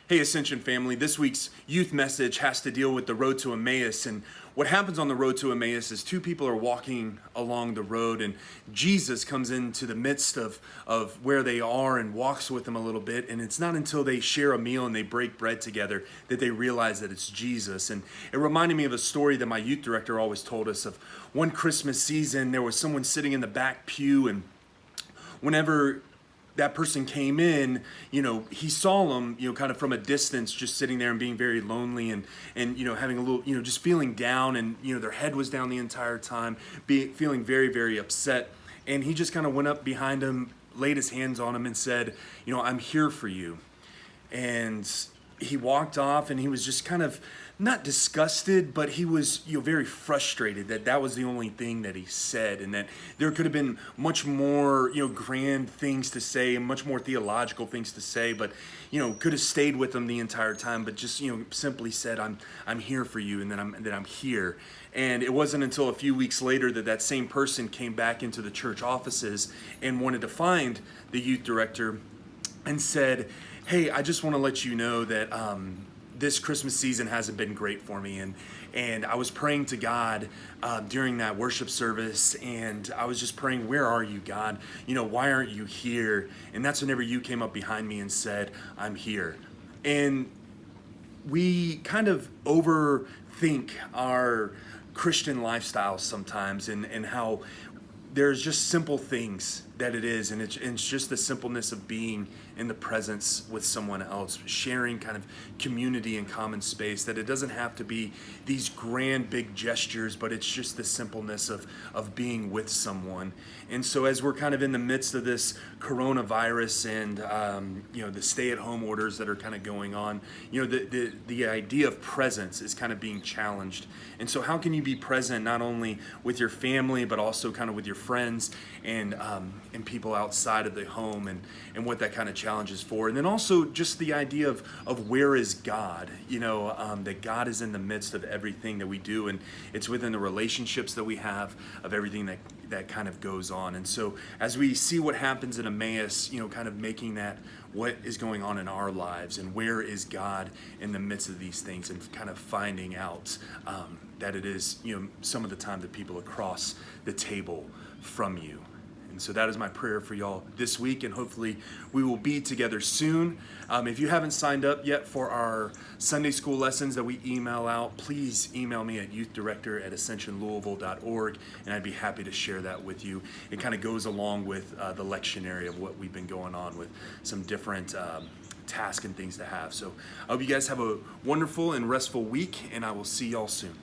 Hey, Ascension family, this week's youth message has to deal with the road to Emmaus. And what happens on the road to Emmaus is two people are walking along the road, and Jesus comes into the midst of where they are and walks with them a little bit. And it's not until they share a meal and they break bread together that they realize that it's Jesus. And it reminded me of a story that my youth director always told us of one Christmas season. There was someone sitting in the back pew, and whenever that person came in, he saw them, kind of from a distance, just sitting there and being very lonely and having a little, just feeling down, and, their head was down the entire time, feeling very, very upset. And he just kind of went up behind him, laid his hands on him and said, I'm here for you. And he walked off, and he was just kind of not disgusted, but he was very frustrated that was the only thing that he said, and that there could have been much more grand things to say and much more theological things to say, but could have stayed with him the entire time, but just simply said, I'm here for you, and that I'm here. And it wasn't until a few weeks later that same person came back into the church offices and wanted to find the youth director and said, hey, I just want to let you know that this Christmas season hasn't been great for me, and I was praying to God during that worship service, and I was just praying, where are you, God? Why aren't you here? And that's whenever you came up behind me and said, I'm here. And we kind of overthink our Christian lifestyles sometimes, and how there's just simple things that it is, and it's just the simpleness of being in the presence with someone else, sharing kind of community and common space, that it doesn't have to be these grand big gestures, but it's just the simpleness of being with someone. And so as we're kind of in the midst of this coronavirus and the stay-at-home orders that are kind of going on, the idea of presence is kind of being challenged. And so how can you be present not only with your family, but also kind of with your friends and people outside of the home, and what that kind of challenge is for. And then also just the idea of where is God, that God is in the midst of everything that we do, and it's within the relationships that we have, of everything that kind of goes on. And so as we see what happens in Emmaus, kind of making that what is going on in our lives, and where is God in the midst of these things, and kind of finding out that it is, some of the time that people across the table from you. And so that is my prayer for y'all this week, and hopefully we will be together soon. If you haven't signed up yet for our Sunday school lessons that we email out, please email me at youthdirector@ascensionlouisville.org, and I'd be happy to share that with you. It kind of goes along with the lectionary of what we've been going on with some different tasks and things to have. So I hope you guys have a wonderful and restful week, and I will see y'all soon.